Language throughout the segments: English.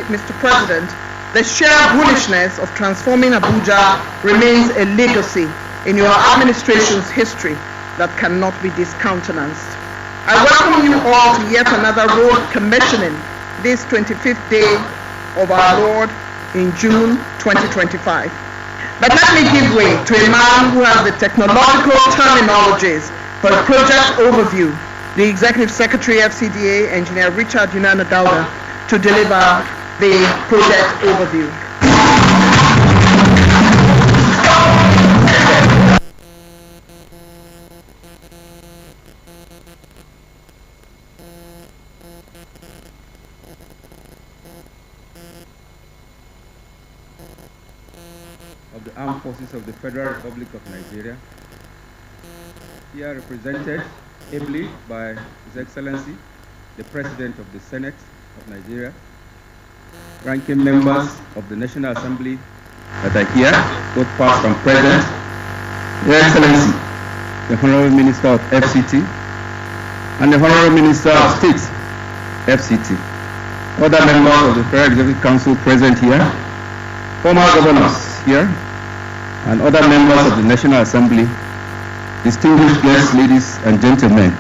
Finally, Mr. President, the sheer bullishness of transforming Abuja remains a legacy in your administration's history that cannot be discountenanced. I welcome you all to yet another road commissioning this 25th day of our Lord in June 2025. But let me give way to a man who has the technological terminologies for a project overview, the Executive Secretary FCDA, Engineer Richard Yunana Dauda, to deliver the project overview. Of the Armed Forces of the Federal Republic of Nigeria, here represented ably by His Excellency, the President of the Senate of Nigeria, ranking members of the National Assembly that are here, both past and present, Your Excellency, the Honorable Minister of FCT, and the Honorable Minister of State, FCT, other members of the Federal Executive Council present here, former governors here, and other members of the National Assembly, distinguished guests, ladies and gentlemen.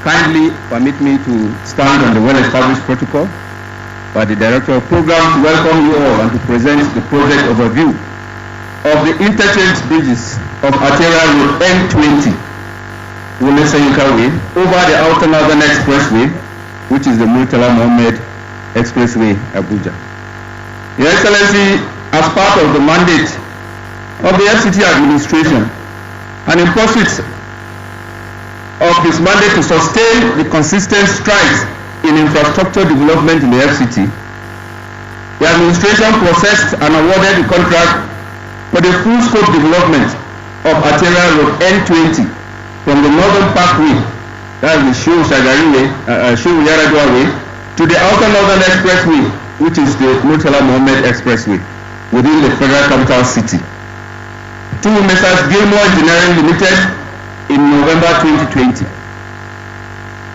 Kindly permit me to stand on the well-established protocol by the Director of Programs to welcome you all and to present the project overview of the interchange bridges of Arterial Road N20, Wole-Soyinka Way, over the Outer Northern Expressway, which is the Murtala Mohammed Expressway, Abuja. Your Excellency, as part of the mandate of the FCT administration, and in pursuit of his mandate to sustain the consistent strides in infrastructure development in the FCT, the administration processed and awarded the contract for the full scope development of Arterial Road N20 from the Northern Parkway, that is the Shehu-Yaradua Way, to the Outer Northern Expressway, which is the Murtala Mohammed Expressway, within the Federal Capital City, to Messrs. Gilmore Engineering Limited in November 2020.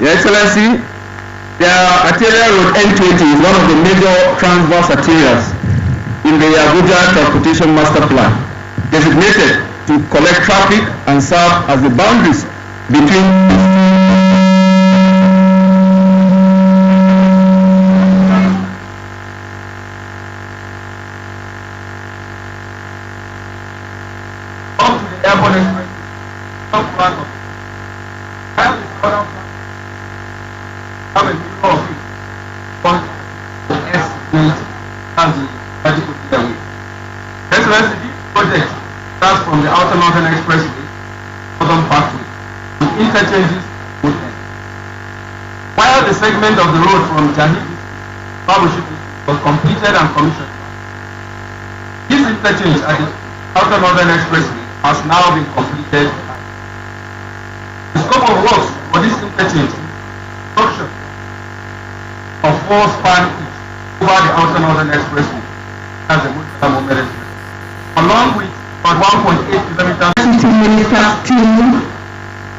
Your Excellency, the Arterial Road N20 is one of the major transverse arterials in the Abuja Transportation Master Plan, designated to collect traffic and serve as the boundaries between project starts from the Outer Northern Expressway, Northern Parkway, and interchanges would end. While the segment of the road from Jahidi to Babushi was completed and commissioned, this interchange at the Outer Northern Expressway has now been completed. The scope of works for this interchange is construction of 4 span each over the Outer Northern Expressway as the Murtala Mohammed Expressway, along with about 1.8 kilometers. City Minister's team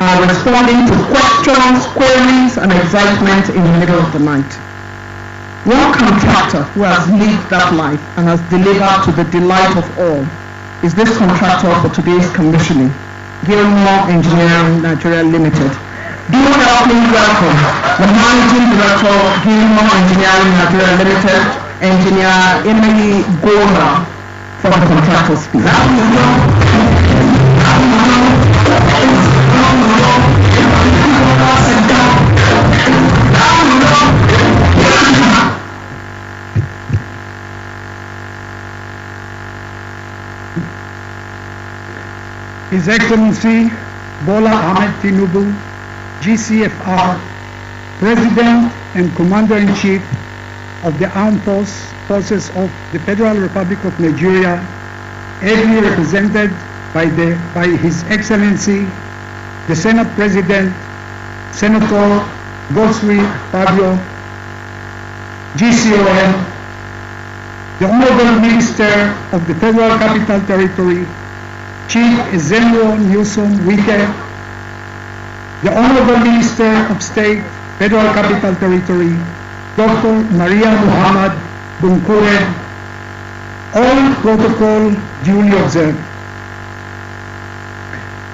are responding to questions, queries, and excitement in the middle of the night. One contractor who has lived that life and has delivered to the delight of all is this contractor for today's commissioning, Gilmore Engineering Nigeria Limited. Do help me welcome the Managing Director of Gilmore Engineering Nigeria Limited, Engineer Emily Gona, for the contractor speech. His Excellency Bola Ahmed Tinubu, GCFR, President and Commander-in-Chief of the Armed Forces of the Federal Republic of Nigeria, ably represented by His Excellency, the Senate President, Senator Gosri Fabio, GCON, the Honorable Minister of the Federal Capital Territory, Chief Ezenwo Newsom Wike, the Honorable Minister of State, Federal Capital Territory, Dr. Maria Muhammad concurred, all protocol duly observed.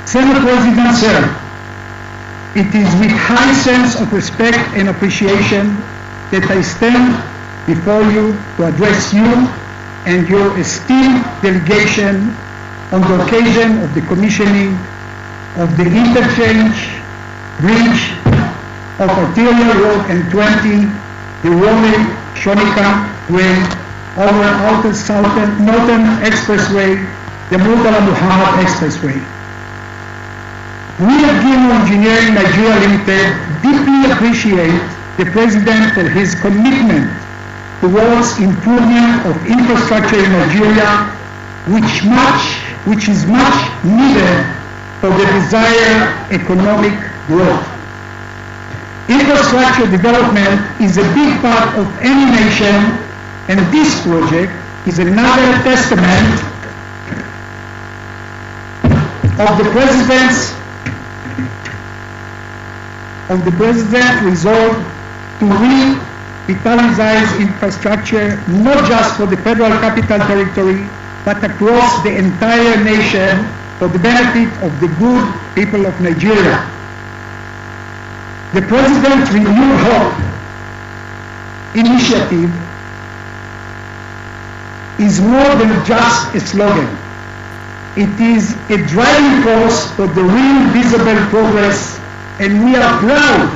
Senate President, sir, it is with high sense of respect and appreciation that I stand before you to address you and your esteemed delegation on the occasion of the commissioning of the interchange bridge of Arterial Road N20, the Rome-Shonika Way over Outer Northern Expressway, the Murtala Muhammad Expressway. We at Gilmore Engineering Nigeria Limited deeply appreciate the President for his commitment towards improvement of infrastructure in Nigeria, which is much needed for the desired economic growth. Infrastructure development is a big part of any nation, and this project is another testament of the President's resolve to revitalize infrastructure, not just for the Federal Capital Territory, but across the entire nation for the benefit of the good people of Nigeria. The President's Renewed Hope initiative is more than just a slogan. It is a driving force for the real visible progress, and we are proud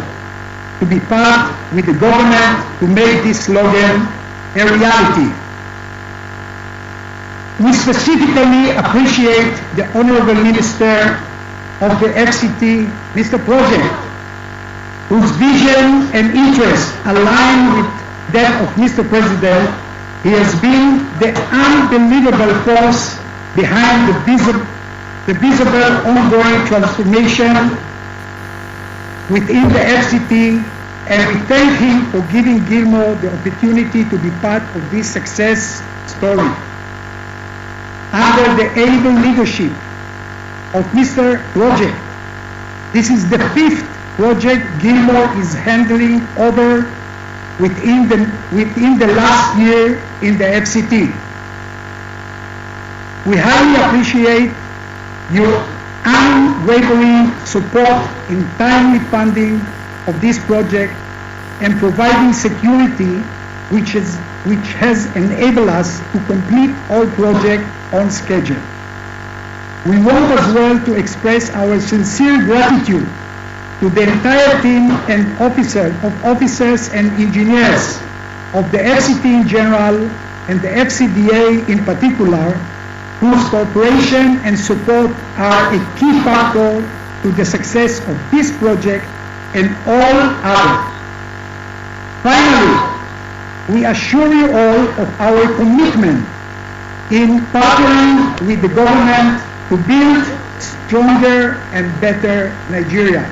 to be part with the government to make this slogan a reality. We specifically appreciate the Honorable Minister of the FCT, Mr. Project, whose vision and interest align with that of Mr. President. He has been the unbelievable force behind the visible ongoing transformation within the FCT, and we thank him for giving Gilmore the opportunity to be part of this success story. Under the able leadership of Mr. Project, this is the 5th project Gilmore is handling over within the last year in the FCT. We highly appreciate your unwavering support in timely funding of this project and providing security which has enabled us to complete all projects on schedule. We want as well to express our sincere gratitude to the entire team and officers and engineers of the FCT in general and the FCDA in particular, whose cooperation and support are a key factor to the success of this project and all others. Finally, we assure you all of our commitment in partnering with the government to build stronger and better Nigeria.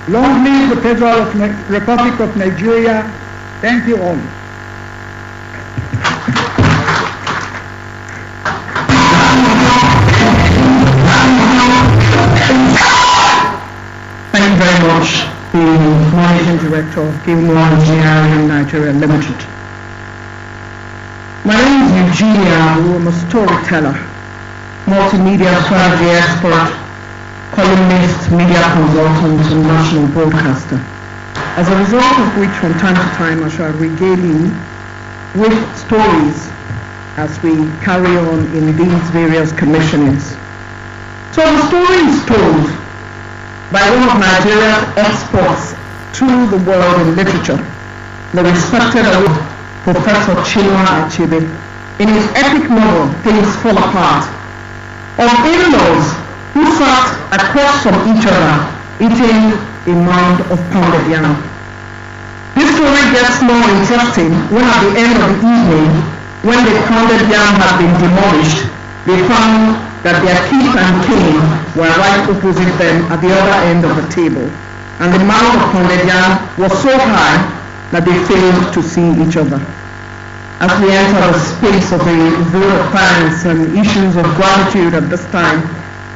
Long live the Federal Republic of Nigeria. Thank you all. Thank you very much, the Managing Director of Gilmore Engineering Nigeria Limited. My name is Eugenia. I'm a storyteller, multimedia strategy expert, columnist, media consultant, and national broadcaster. As a result of which, from time to time, I shall regale you with stories as we carry on in these various commissionings. So the story is told by one of Nigeria's exports to the world in literature, the respected Professor Chinua Achebe, in his epic novel, Things Fall Apart, of in-laws who sat across from each other eating a mound of pounded yam. This story gets more interesting when at the end of the evening, when the pounded yam had been demolished, they found that their kith and kin were right opposite them at the other end of the table, and the mound of pounded yam was so high that they failed to see each other. As we enter the space of a vote of thanks and issues of gratitude at this time,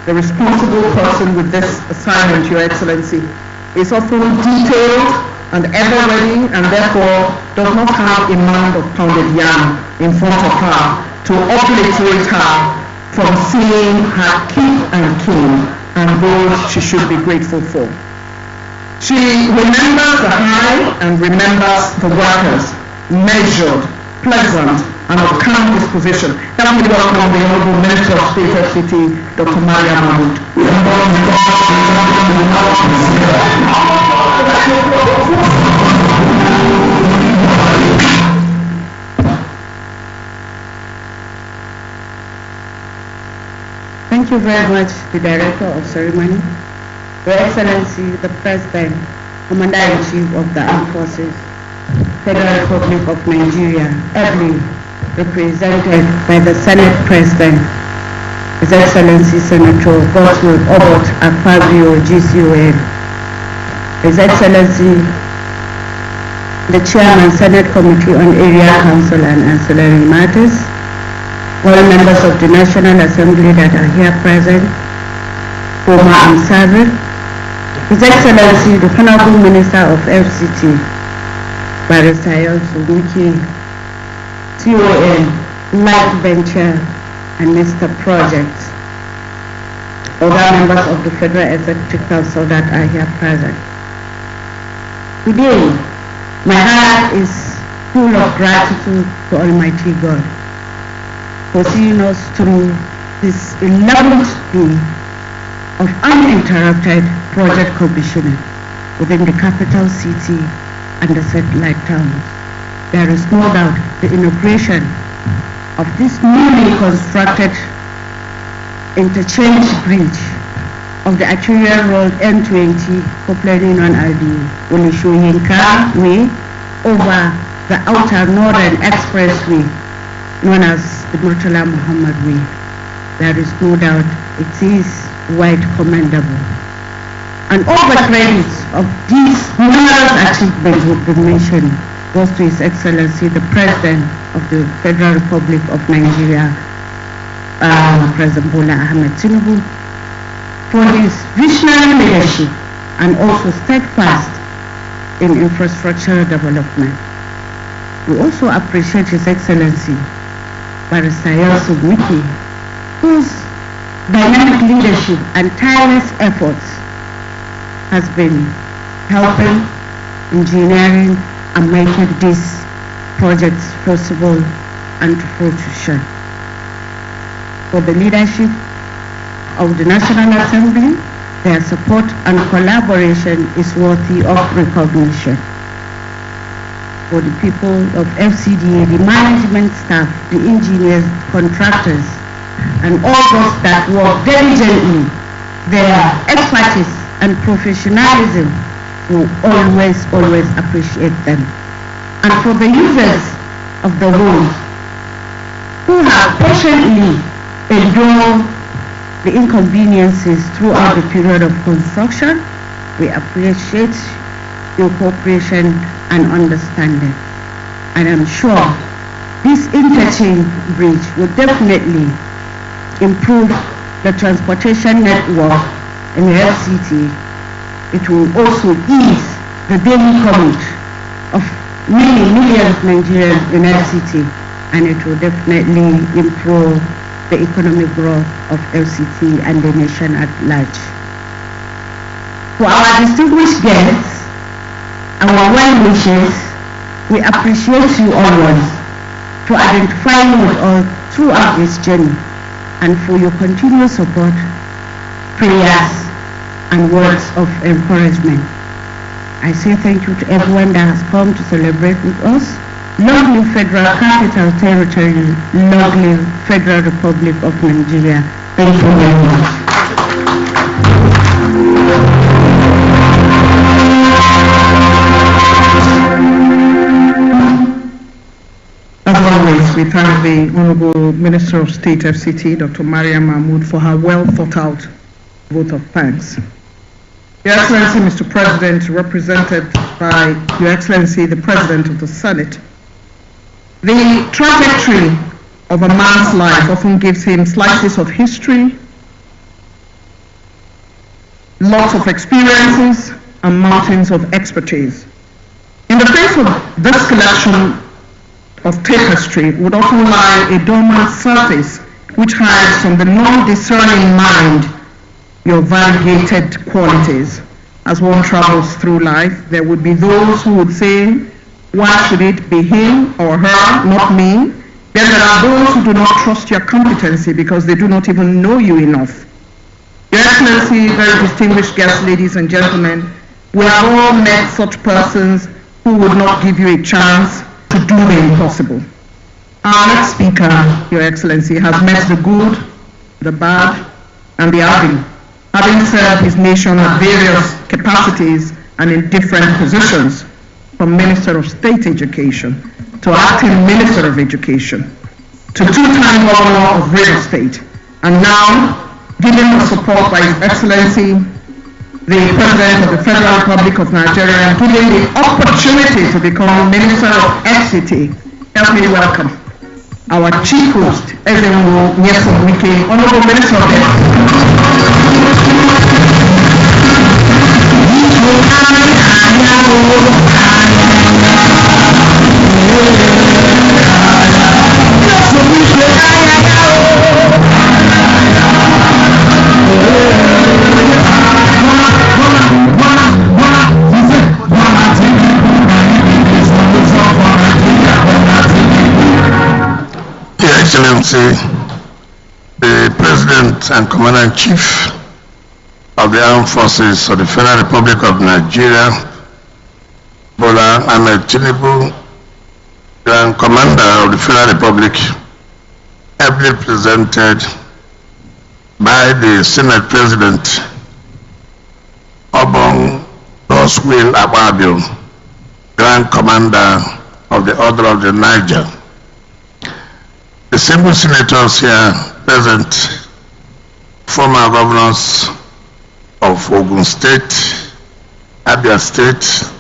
the responsible person with this assignment, Your Excellency, is often detailed and ever ready, and therefore does not have a mound of pounded yam in front of her to obliterate her from seeing her king and king and those she should be grateful for. She remembers the high and remembers the workers, measured, pleasant, and of calm disposition. Help me welcome the Honorable Minister of State FCT, Dr. Maria Mahmood. Thank you very much, the Director of Ceremony, Your Excellency, the President, Commander-in-Chief of the Armed Forces, Federal Republic of Nigeria, ably represented by the Senate President, His Excellency Senator Godswill Obot Akpabio, GCON, His Excellency the Chairman, Senate Committee on Area Council and Ancillary Matters, all members of the National Assembly that are here present, former and servant, His Excellency the Honorable Minister of FCT, Barrister Yosubiki, CON, Light Venture, and Mr. Project, other members of the Federal Executive Council that are here present. Today, my heart is full of gratitude to Almighty God for seeing us through this 11th day of uninterrupted project commissioning within the capital city and the satellite towns. There is no doubt the inauguration of this newly constructed interchange bridge of the arterial road N20, popularly known as the Onishoyinka Way, over the outer northern expressway known as the Murtala Muhammad Way. There is no doubt it is quite commendable. And all the credits of these numerous achievements would be mentioned goes to His Excellency the President of the Federal Republic of Nigeria, President Bola Ahmed Tinubu, for his visionary leadership and also steadfast in infrastructure development. We also appreciate His Excellency Barrister Yosubiki, whose dynamic leadership and tireless efforts has been helping, engineering, and making these projects possible and to fruition. For the leadership of the National Assembly, their support and collaboration is worthy of recognition. For the people of FCDA, the management staff, the engineers, contractors, and all those that work diligently, their expertise and professionalism will always appreciate them. And for the users of the road who have patiently endured the inconveniences throughout the period of construction, we appreciate your cooperation and understanding. And I'm sure this interchange bridge will definitely improve the transportation network in the FCT. It will also ease the daily commute of many millions of Nigerians in FCT, and it will definitely improve the economic growth of FCT and the nation at large. For our distinguished guests, our well-wishers, we appreciate you always for identifying with us throughout this journey and for your continued support, prayers, and words of encouragement. I say thank you to everyone that has come to celebrate with us. Long live Federal Capital Territory, long live Federal Republic of Nigeria. Thank you very much. As always, we thank the Honorable Minister of State FCT, Dr. Maria Mahmood, for her well thought out vote of thanks. Your Excellency, Mr. President, represented by Your Excellency, the President of the Senate, the trajectory of a man's life often gives him slices of history, lots of experiences, and mountains of expertise. In the face of this collection of tapestry would often lie a dormant surface which hides from the non-discerning mind your variegated qualities. As one travels through life, there would be those who would say, why should it be him or her, not me? Then there are those who do not trust your competency because they do not even know you enough. Your Excellency, very distinguished guests, ladies and gentlemen, we have all met such persons who would not give you a chance to do the impossible. Our next speaker, Your Excellency, has met the good, the bad, and the ugly, having served his nation at various capacities and in different positions, from Minister of State Education to Acting Minister of Education to two-time Governor of River State, and now given the support by His Excellency, the President of the Federal Republic of Nigeria, and given the opportunity to become Minister of FCT. Help me welcome our Chief Host, Ezenwo Nyesom-Wike, Honorable Minister of Your Excellency, the President and Commander-in-Chief of the Armed Forces of the Federal Republic of Nigeria, Bola Ahmed Tinubu, Grand Commander of the Federal Republic, ably presented by the Senate President, Obong Roswell Ababio, Grand Commander of the Order of the Niger. The single senators here present, former governors of Ogun State, Abia State,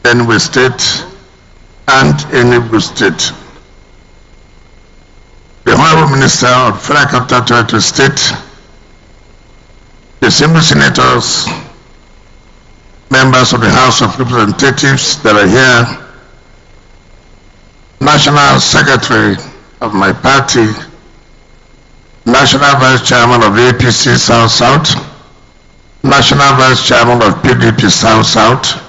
Benue State, and Enugu State. The Honorable Minister of Federal Capital Territory State, the single senators, members of the House of Representatives that are here, National Secretary of my party, National Vice Chairman of APC South-South, National Vice Chairman of PDP South-South,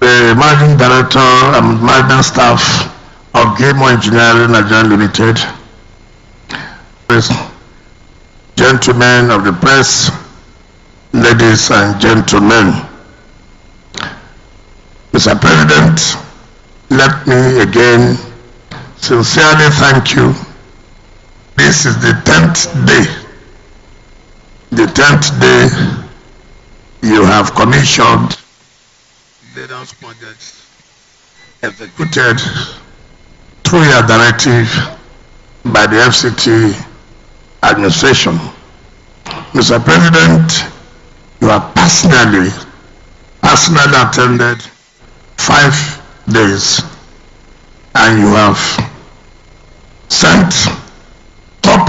the Managing Director and Management Staff of Gamo Engineering Nigeria Limited, gentlemen of the press, ladies and gentlemen. Mr. President, let me again sincerely thank you. This is the 10th day. The 10th day you have commissioned various projects executed through your directive by the FCT administration. Mr. President, you have personally attended 5 days, and you have sent top,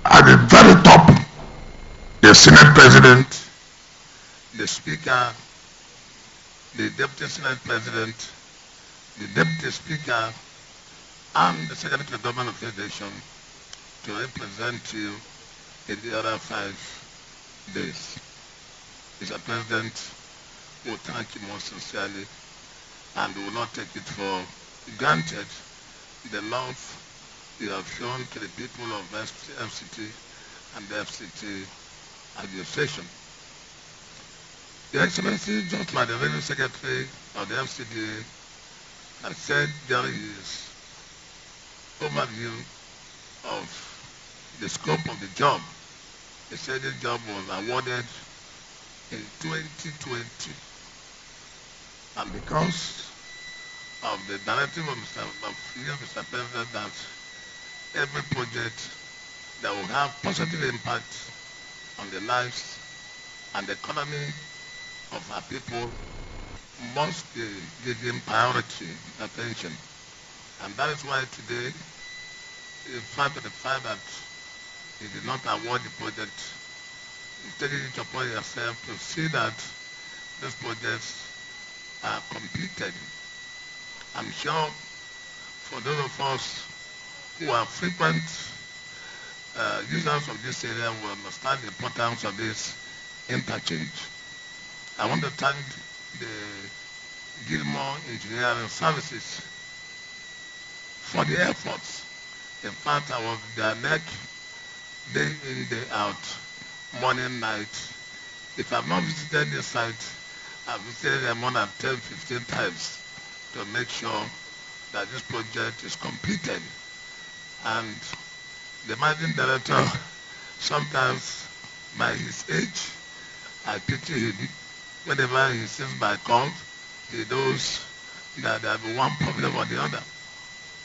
at the very top, the Senate President, the Speaker, the Deputy Senate President, the Deputy Speaker, and the Secretary of the Government of Federation to represent you in the other 5 days. Mr. President, we thank you most sincerely, and we will not take it for granted the love you have shown to the people of FCT and the FCT administration. Your Excellency, just like the Revenue Secretary of the FCT has said, there is overview of the scope of the job. He said the job was awarded in 2020. And because of the directive of Mr. President that every project that will have positive impact on the lives and the economy of our people must be given priority attention. And that is why today, in fact of the fact that he did not award the project, you take it upon yourself to see that these projects are completed. I'm sure for those of us who are frequent users of this area will understand the importance of this interchange. I want to thank the Gilmore Engineering Services for the efforts. In fact, I was their neck day in, day out, morning, night. If I've not visited this site, I've visited them more than 10, 15 times to make sure that this project is completed. And the managing director, sometimes by his age, I pity him. Whenever he sees my calls, he knows that there will be one problem or the other.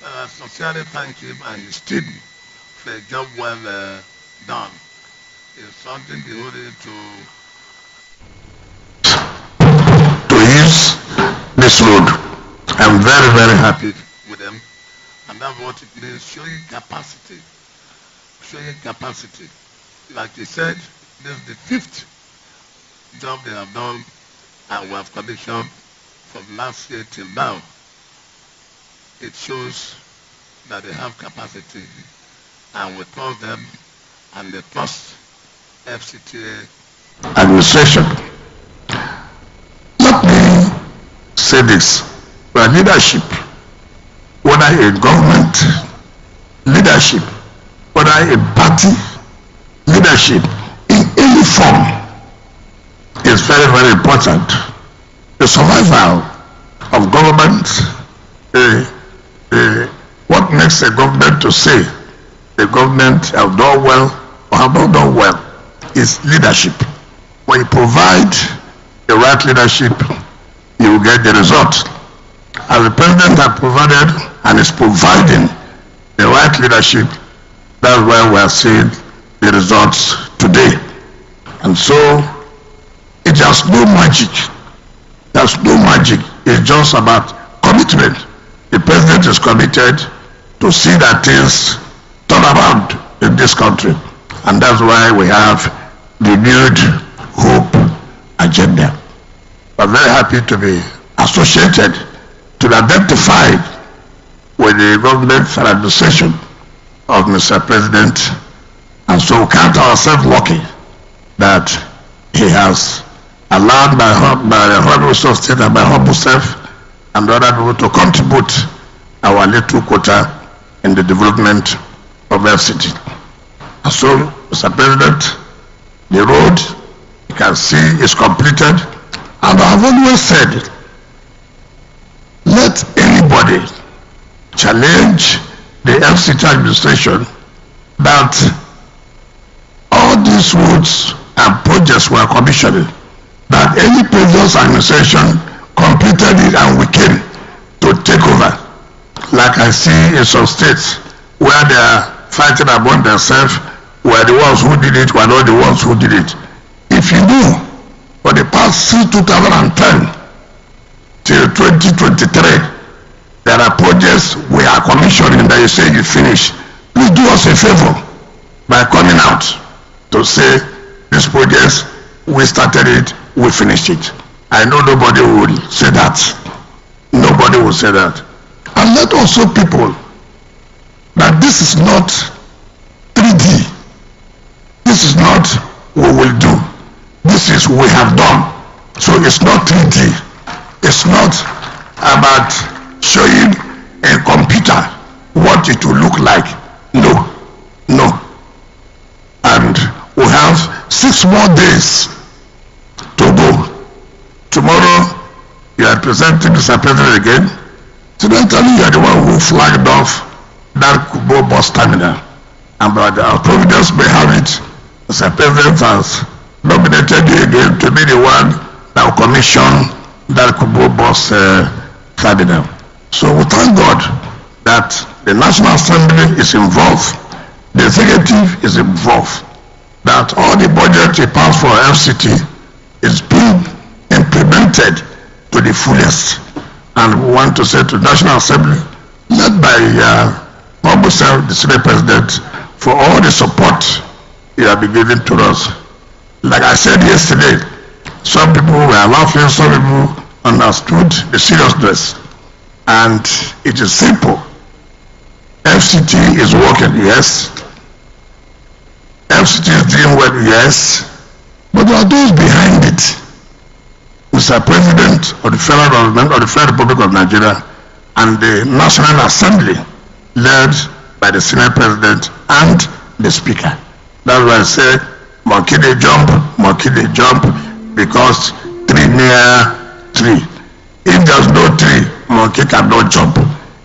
I sincerely thank him and his team for a job well done. It's something devoted to use this road. I'm very, very happy with them. And that's what it means, showing capacity. Showing capacity. Like you said, this is the 5th job they have done and we have commissioned from last year till now. It shows that they have capacity and we trust them and they trust FCTA administration. Let me say this, where leadership, whether in government leadership, whether in party leadership, in any form, is very, very important. The survival of government, what makes a government to say the government have done well or have not done well is leadership. When you provide the right leadership, you will get the result. As the president has provided and is providing the right leadership, that's why we are seeing the results today. And so it has no magic. There's no magic. It's just about commitment. The president is committed to see that things turn around in this country. And that's why we have the renewed hope agenda. We're very happy to be associated, to be identified with the government and administration of Mr. President. And so we count ourselves lucky that he has allowed by the Honorable State and by humble self and other people to contribute our little quota in the development of FCT. And so, Mr. President, the road you can see is completed, and I have always said, let anybody challenge the FCT administration that all these roads and projects were commissioned, that any previous administration completed it and we came to take over. Like I see in some states where they are fighting among themselves, where the ones who did it were not the ones who did it. If you know, for the past since 2010 till 2023, there are projects we are commissioning that you say you finish. Please do us a favor by coming out to say these projects, we started it, we finished it. I know nobody will say that. Nobody will say that. And let also people that this is not 3D. This is not we will do. This is we have done. So it's not 3D. It's not about showing a computer what it will look like. No. No. And we have 6 more days to go. Tomorrow you are presenting Mr. President again. Incidentally, you are the one who flagged off that Kubo bus terminal. And by the Providence may have it, Mr. President has nominated you again to be the one that will commission that Kubo bus terminal. So we thank God that the National Assembly is involved, the executive is involved, that all the budget he passed for FCT is being implemented to the fullest. And we want to say to the National Assembly, led by Honorable the Senate President, for all the support you have been giving to us. Like I said yesterday, Some people were laughing, some people understood the seriousness. And it is simple. FCT is working, yes. FCT is doing well, yes. But there are those behind it. Mr. President of the Federal Government of the Federal Republic of Nigeria and the National Assembly, led by the Senate President and the Speaker. That's why I say, monkey they jump, because tree near tree. If there's no tree, monkey cannot jump.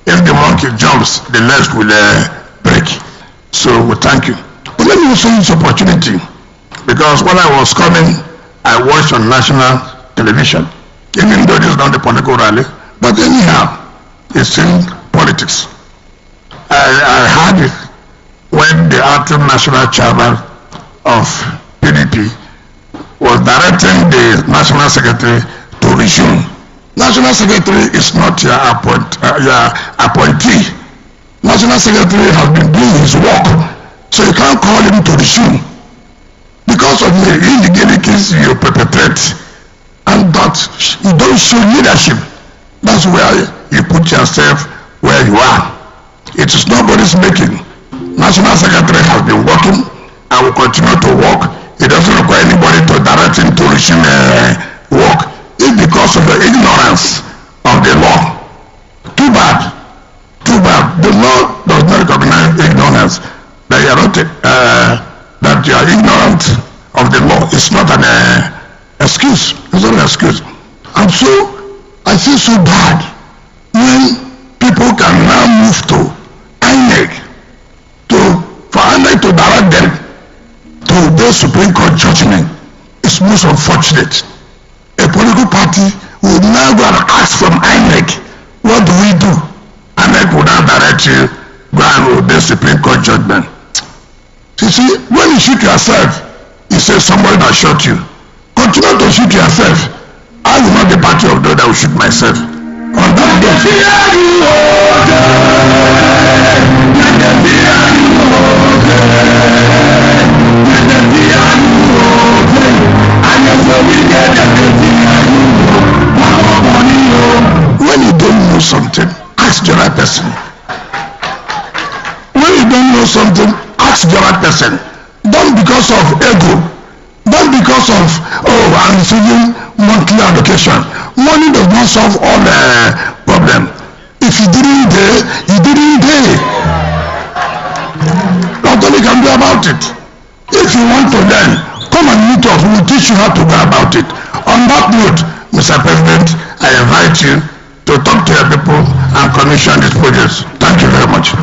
If the monkey jumps, the legs will break. So we thank you. But let me also use this opportunity, because when I was coming, I watched on national television, even though this is not the political rally, but anyhow, it's in politics. I heard it when the acting national chairman of PDP was directing the national secretary to resume. National secretary is not your appointee. National secretary has been doing his work, so you can't call him to resume because of the illegalities you perpetrate, and that you don't show leadership. That's where you put yourself where you are. It is nobody's making. National secretary has been working and will continue to work. It doesn't require anybody to direct him to resume work. It's because of the ignorance of the law. Too bad. Too bad. The law does not recognize ignorance. That you are not, that you are ignorant of the law. It's not an excuse. It's not an excuse. And so I feel so bad when people can now move to INEC for INEC to direct them to the Supreme Court judgment. It's most unfortunate. A political party will now go and ask from INEC, what do we do? INEC will now direct you, go and obey Supreme Court judgment. You see, when you shoot yourself, you say somebody that shot you. Continue to shoot yourself. I will not be party of those that will shoot myself. On that when you don't know something, ask the right person. When you don't know something, ask the right person. Don't because of ego. Don't because of, oh, I'm receiving monthly allocation. Money does not solve all the problem. If you didn't pay, you didn't pay. Nothing you can do about it. If you want to learn, come and meet us. We will teach you how to go about it. On that note, Mr. President, I invite you to talk to your people and commission these projects. Thank you very much.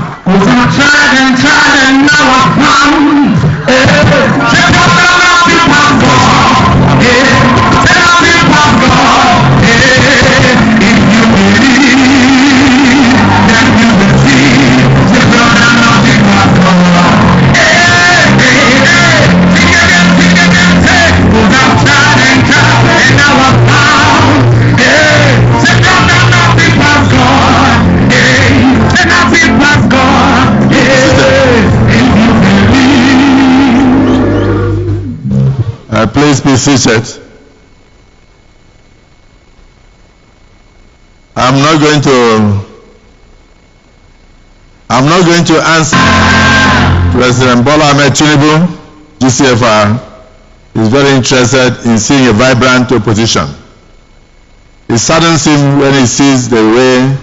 Please be seated. I'm not going to answer. President Bola Ahmed Tinubu, GCFR, is very interested in seeing a vibrant opposition. It saddens him when he sees the way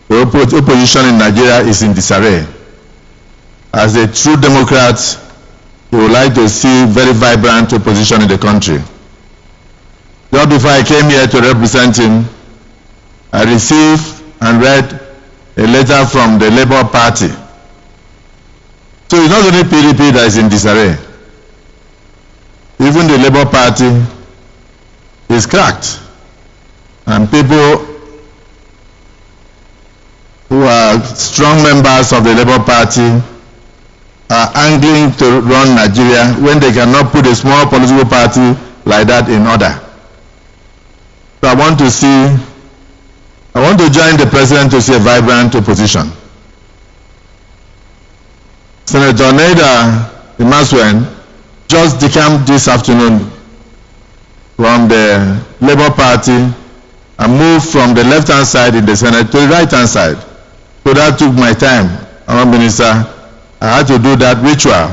the opposition in Nigeria is in disarray. As a true Democrat, he would like to see very vibrant opposition in the country. Just before I came here to represent him, I received and read a letter from the Labour Party. So it's not only PDP that is in disarray. Even the Labour Party is cracked. And people who are strong members of the Labour Party are angling to run Nigeria when they cannot put a small political party like that in order. So I want to join the president to see a vibrant opposition. Senator Neda Imaswen just decamped this afternoon from the Labour Party and moved from the left-hand side in the Senate to the right-hand side. So that took my time, Honourable Minister. I had to do that ritual.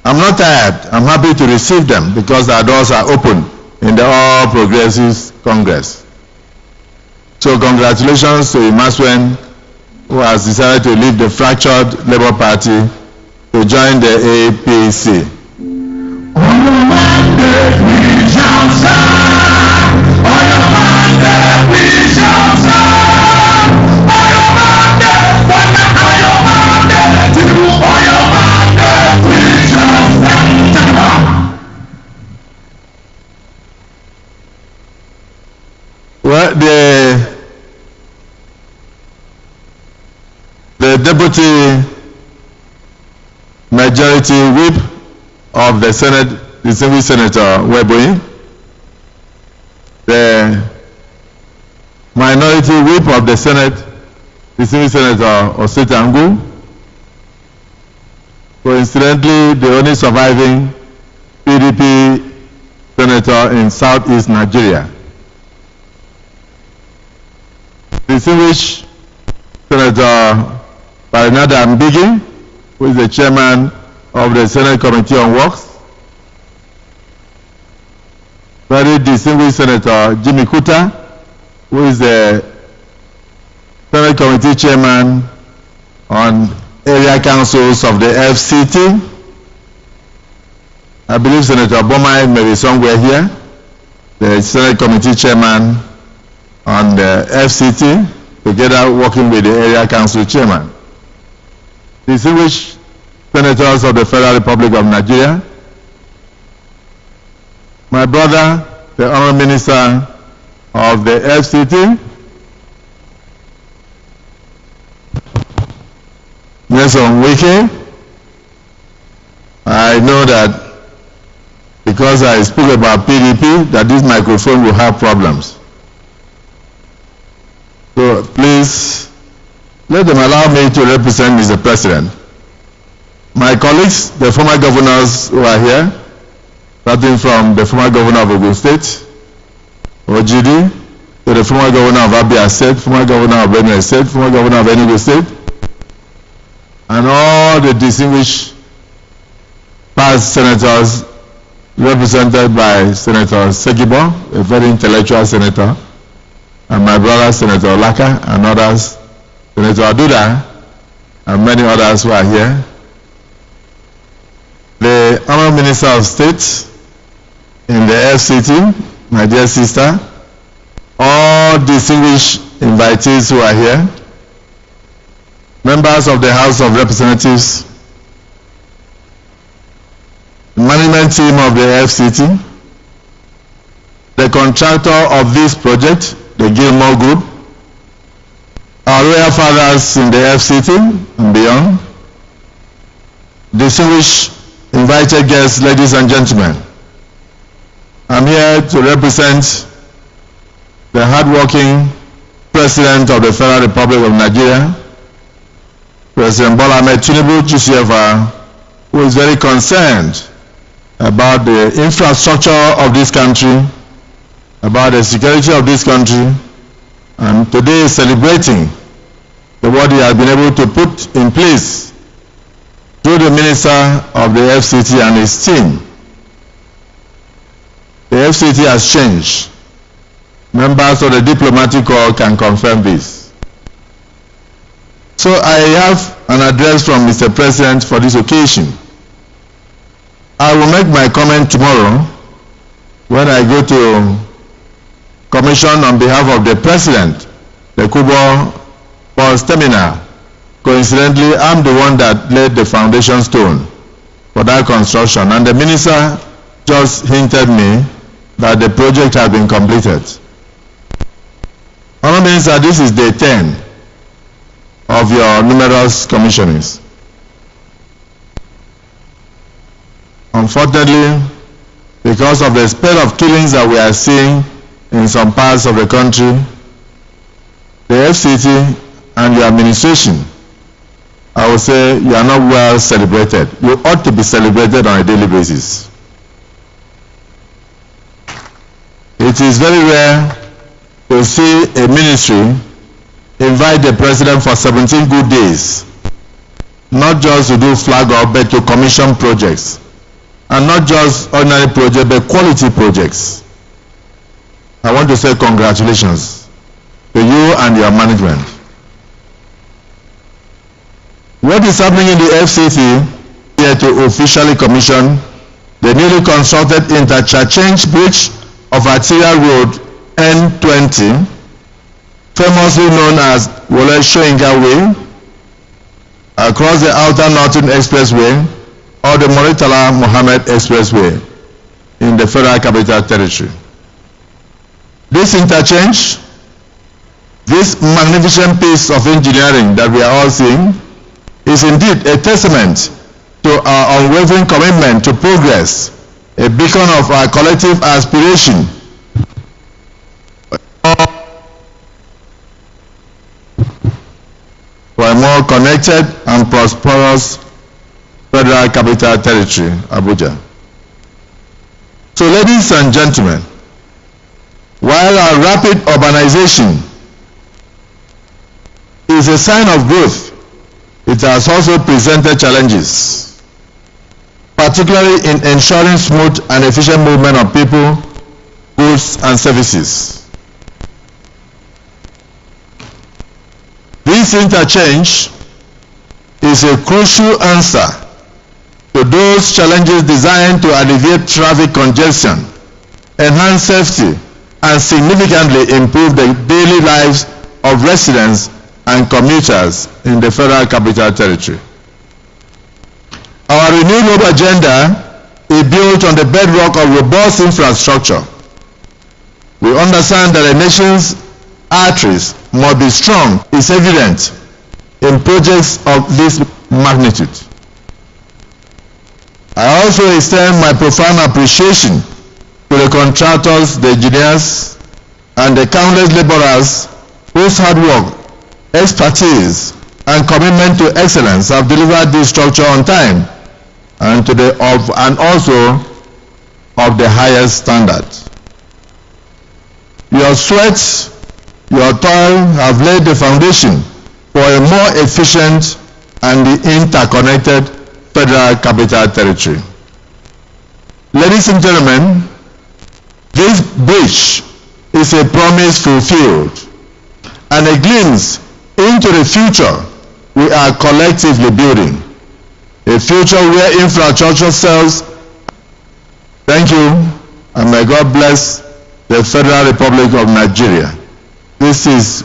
I'm not tired. I'm happy to receive them because our doors are open in the All Progressives Congress. So congratulations to Imaswen, who has decided to leave the fractured Labour Party to join the APC. On your mandate we shall stand. On your mandate we shall stand. On your mandate, on your mandate, on your mandate we shall stand. Well, the Deputy Majority Whip of the Senate, Distinguished Senator Webui, the Minority Whip of the Senate, Distinguished Senator Ositangu, coincidentally the only surviving PDP senator in Southeast Nigeria. Distinguished Senator Barinada Mbigi, who is the chairman of the Senate Committee on Works. Very distinguished Senator Jimmy Kuta, who is the Senate Committee chairman on area councils of the FCT. I believe Senator Bomai may be somewhere here, the Senate Committee chairman on the FCT, together working with the area council chairman. Distinguished senators of the Federal Republic of Nigeria, my brother, the Honourable Minister of the FCT, Nelson Wike. I know that because I spoke about PDP, that this microphone will have problems. So please, let them allow me to represent Mr. President. My colleagues, the former governors who are here, starting from the former governor of Ogun State, Ojidi, to the former governor of Abia State, former governor of Benue State, former governor of Enugu State, and all the distinguished past senators represented by Senator Segibo, a very intellectual senator, and my brother Senator Olaka and others, Senator Aduda, and many others who are here. The Honourable Minister of State in the FCT, my dear sister, all distinguished invitees who are here, members of the House of Representatives, the management team of the FCT, the contractor of this project, the Gilmore Group, our royal fathers in the FCT and beyond, distinguished invited guests, ladies and gentlemen. I'm here to represent the hardworking President of the Federal Republic of Nigeria, President Bola Ahmed Tinubu, GCFR, who is very concerned about the infrastructure of this country, about the security of this country, and today is celebrating what he has been able to put in place through the Minister of the FCT and his team. The FCT has changed. Members of the diplomatic corps can confirm this. So I have an address from Mr. President for this occasion. I will make my comment tomorrow when I go to commission on behalf of the President, the Kubo Pulse Terminal. Coincidentally, I'm the one that laid the foundation stone for that construction, and the Minister just hinted me that the project has been completed. Honourable Minister, this is day 10 of your numerous commissionings. Unfortunately, because of the spate of killings that we are seeing in some parts of the country, the FCT and your administration, I would say you are not well celebrated. You ought to be celebrated on a daily basis. It is very rare to see a ministry invite the president for 17 good days, not just to do flag up, but to commission projects. And not just ordinary projects, but quality projects. I want to say congratulations to you and your management. What is happening in the FCT here to officially commission the newly constructed interchange bridge of Arterial Road N20, famously known as Wole Soyinka Way, across the Outer Northern Expressway or the Murtala Mohammed Expressway in the Federal Capital Territory. This interchange, this magnificent piece of engineering that we are all seeing, is indeed a testament to our unwavering commitment to progress, a beacon of our collective aspiration for a more connected and prosperous Federal Capital Territory, Abuja. So, ladies and gentlemen, while our rapid urbanization is a sign of growth, it has also presented challenges, particularly in ensuring smooth and efficient movement of people, goods, and services. This interchange is a crucial answer to those challenges designed to alleviate traffic congestion, enhance safety, and significantly improve the daily lives of residents and commuters in the Federal Capital Territory. Our renewed hope agenda is built on the bedrock of robust infrastructure. We understand that a nation's arteries must be strong. It's evident in projects of this magnitude. I also extend my profound appreciation to the contractors, the engineers, and the countless laborers whose hard work, expertise, and commitment to excellence have delivered this structure on time and also of the highest standard. Your sweat, your toil have laid the foundation for a more efficient and interconnected Federal Capital Territory. Ladies and gentlemen, this bridge is a promise fulfilled and a glimpse into the future we are collectively building. A future where infrastructure serves. Thank you, and may God bless the Federal Republic of Nigeria. This is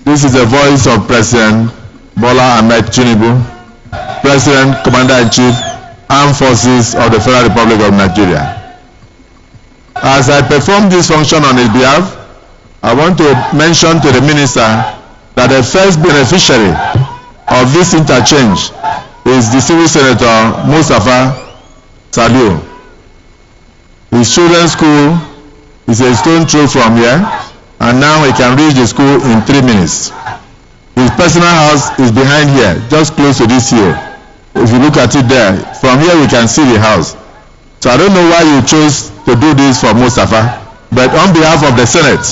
the voice of President Bola Ahmed Tinubu, President, Commander-in-Chief, Armed Forces of the Federal Republic of Nigeria. As I perform this function on his behalf, I want to mention to the Minister that the first beneficiary of this interchange is the Civil Senator Mustafa Saliu. His children's school is a stone throw from here, and now he can reach the school in 3 minutes. His personal house is behind here, just close to this hill. If you look at it there, from here we can see the house. So I don't know why you chose to do this for Mustafa, but on behalf of the Senate,